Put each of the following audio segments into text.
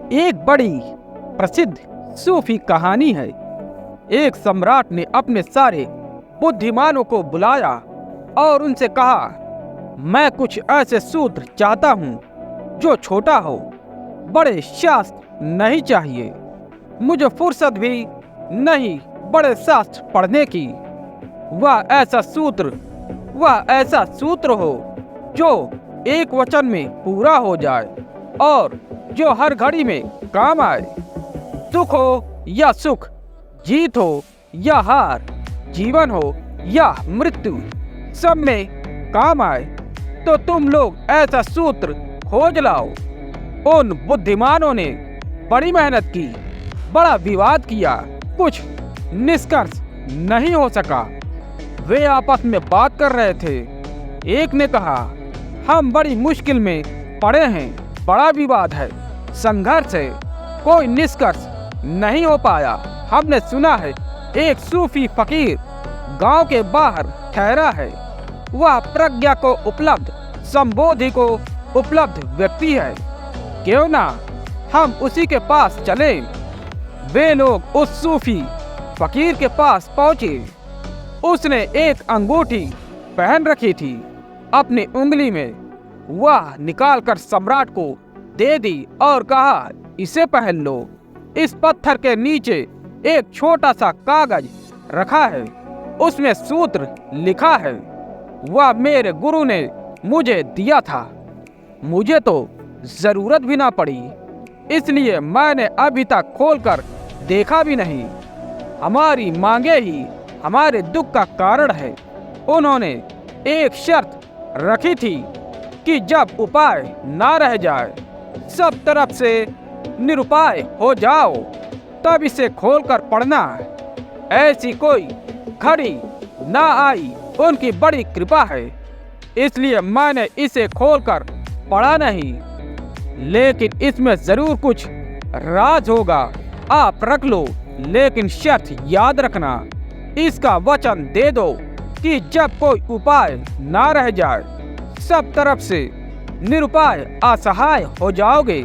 एक बड़ी प्रसिद्ध सूफी कहानी है। एक सम्राट ने अपने सारे बुद्धिमानों को बुलाया और उनसे कहा, मैं कुछ ऐसे सूत्र चाहता हूँ जो छोटा हो, बड़े शास्त्र नहीं चाहिए, मुझे फुर्सत भी नहीं बड़े शास्त्र पढ़ने की। वह ऐसा सूत्र हो जो एक वचन में पूरा हो जाए और जो हर घड़ी में काम आए। सुख हो या सुख, जीत हो या हार, जीवन हो या मृत्यु, सब में काम आए। तो तुम लोग ऐसा सूत्र खोज लाओ। उन बुद्धिमानों ने बड़ी मेहनत की, बड़ा विवाद किया, कुछ निष्कर्ष नहीं हो सका। वे आपस में बात कर रहे थे। एक ने कहा, हम बड़ी मुश्किल में पड़े हैं, बड़ा विवाद है, संघर्ष है, कोई निष्कर्ष नहीं हो पाया। हमने सुना है एक सूफी फकीर गांव के बाहर ठहरा है। वह प्रज्ञा को उपलब्ध, संबोधि को उपलब्ध व्यक्ति है। क्यों ना हम उसी के पास चलें। वे लोग उस सूफी फकीर के पास पहुंचे। उसने एक अंगूठी पहन रखी थी अपनी उंगली में। वह निकालकर सम्राट को दे दी और कहा, इसे पहन लो। इस पत्थर के नीचे एक छोटा सा कागज रखा है, उसमें सूत्र लिखा है। वह मेरे गुरु ने मुझे दिया था, मुझे तो जरूरत भी ना पड़ी, इसलिए मैंने अभी तक खोलकर देखा भी नहीं। हमारी मांगे ही हमारे दुख का कारण है। उन्होंने एक शर्त रखी थी कि जब उपाय ना रह जाए, सब तरफ से निरुपाय हो जाओ, तब इसे खोलकर पढ़ना। ऐसी कोई घड़ी ना आई, उनकी बड़ी कृपा है, इसलिए मैंने इसे खोलकर पढ़ा नहीं। लेकिन इसमें जरूर कुछ राज होगा, आप रख लो। लेकिन शर्त याद रखना, इसका वचन दे दो कि जब कोई उपाय ना रह जाए, सब तरफ से निरुपाय असहाय हो जाओगे,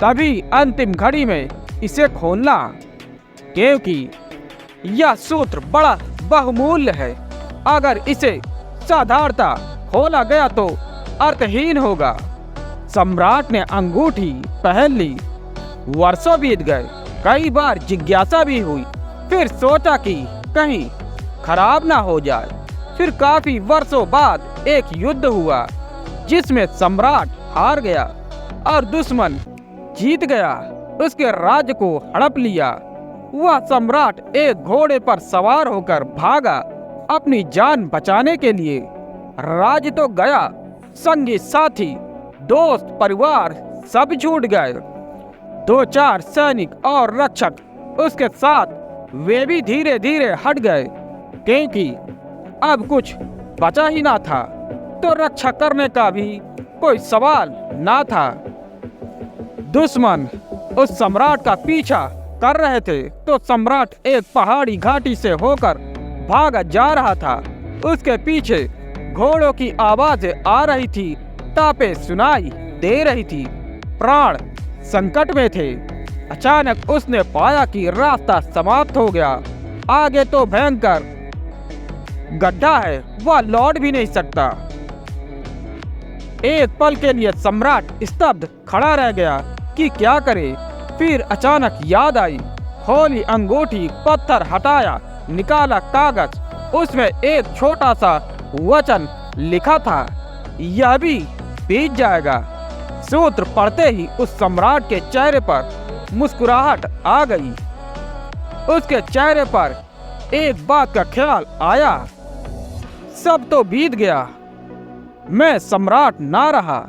तभी अंतिम घड़ी में इसे खोलना, क्योंकि यह सूत्र बड़ा बहुमूल्य है। अगर इसे साधारणता खोला गया तो अर्थहीन होगा। सम्राट ने अंगूठी पहन ली। वर्षों बीत गए, कई बार जिज्ञासा भी हुई, फिर सोचा कि कहीं खराब ना हो जाए। फिर काफी वर्षों बाद एक युद्ध हुआ जिसमें सम्राट हार गया और दुश्मन जीत गया, उसके राज्य को हड़प लिया। वह सम्राट एक घोड़े पर सवार होकर भागा अपनी जान बचाने के लिए। राज्य तो गया, संगी साथी, दोस्त, परिवार सब छूट गए। 2-4 सैनिक और रक्षक उसके साथ वे भी धीरे धीरे हट गए, क्योंकि अब कुछ बचा ही ना था, तो रक्षा करने का भी कोई सवाल ना था। दुश्मन उस सम्राट का पीछा कर रहे थे, तो सम्राट एक पहाड़ी घाटी से होकर भागा जा रहा था। उसके पीछे घोड़ों की आवाजें आ रही थी, टापें सुनाई दे रही थी, प्राण संकट में थे। अचानक उसने पाया कि रास्ता समाप्त हो गया। आगे तो भयंकर गड्ढा है, वह लौट भी नहीं सकता। एक पल के लिए सम्राट स्तब्ध खड़ा रह गया कि क्या करे। फिर अचानक याद आई, खोली अंगूठी, पत्थर हटाया, निकाला कागज, उसमें एक छोटा सा वचन लिखा था, यह भी बीत जाएगा। सूत्र पढ़ते ही उस सम्राट के चेहरे पर मुस्कुराहट आ गई। उसके चेहरे पर एक बात का ख्याल आया, सब तो बीत गया, मैं सम्राट ना रहा,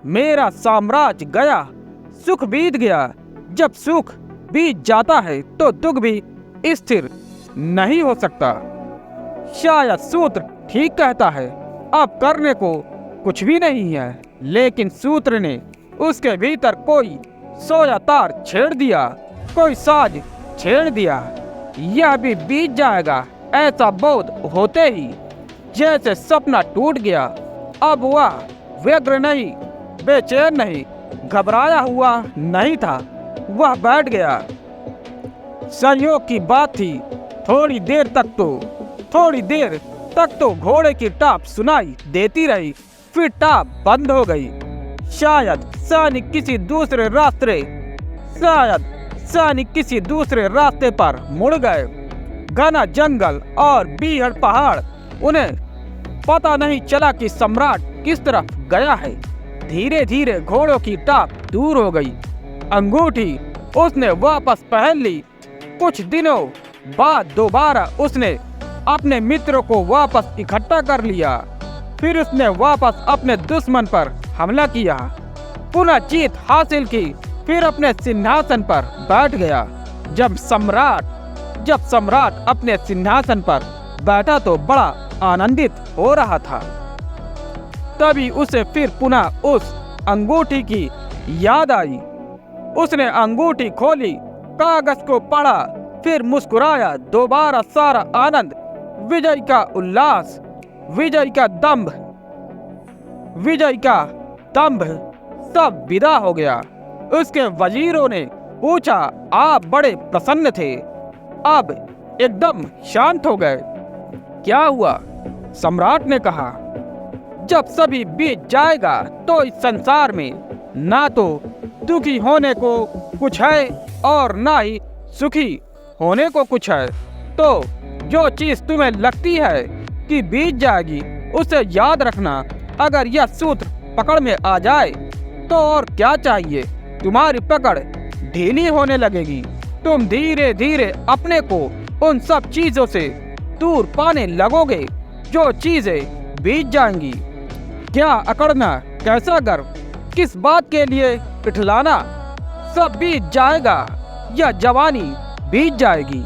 मेरा साम्राज्य गया, सुख बीत गया। जब सुख बीत जाता है तो दुख भी स्थिर नहीं हो सकता। शायद सूत्र ठीक कहता है, अब करने को कुछ भी नहीं है। लेकिन सूत्र ने उसके भीतर कोई सोया तार छेड़ दिया, कोई साज छेड़ दिया। यह भी बीत जाएगा, ऐसा बोध होते ही जैसे सपना टूट गया। अब वह व्यग्र नहीं, बेचैन नहीं, घबराया हुआ नहीं था, वह बैठ गया। संयोग की बात थी, थोड़ी देर तक तो घोड़े की टाप सुनाई देती रही, फिर टाप बंद हो गई। शायद सैनिक किसी दूसरे रास्ते पर मुड़ गए। घना जंगल और बीहड़ पहाड़, उन्हें पता नहीं चला कि सम्राट किस तरफ गया है। धीरे धीरे घोड़ों की टाप दूर हो गई। अंगूठी उसने वापस पहन ली। कुछ दिनों बाद दोबारा उसने अपने मित्रों को वापस इकट्ठा कर लिया। फिर उसने वापस अपने दुश्मन पर हमला किया, पुनः जीत हासिल की, फिर अपने सिंहासन पर बैठ गया। जब सम्राट अपने सिंहासन पर बैठा तो बड़ा आनंदित हो रहा था। तभी उसे फिर पुनः उस अंगूठी की याद आई। उसने अंगूठी खोली, कागज को पढ़ा, फिर मुस्कुराया। दोबारा सारा आनंद, विजय का उल्लास, विजय का दंभ सब विदा हो गया। उसके वजीरों ने पूछा, आप बड़े प्रसन्न थे, अब एकदम शांत हो गए, क्या हुआ? सम्राट ने कहा, जब सभी बीत जाएगा तो इस संसार में ना तो दुखी होने को कुछ है और ना ही सुखी होने को कुछ है। तो जो चीज तुम्हें लगती है कि बीत जाएगी, उसे याद रखना। अगर यह सूत्र पकड़ में आ जाए तो और क्या चाहिए, तुम्हारी पकड़ ढीली होने लगेगी। तुम धीरे धीरे अपने को उन सब चीजों से दूर पाने लगोगे जो चीजें बीत जाएंगी। क्या अकड़ना, कैसा गर्व, किस बात के लिए इठलाना, सब बीत जाएगा। यह जवानी बीत जाएगी।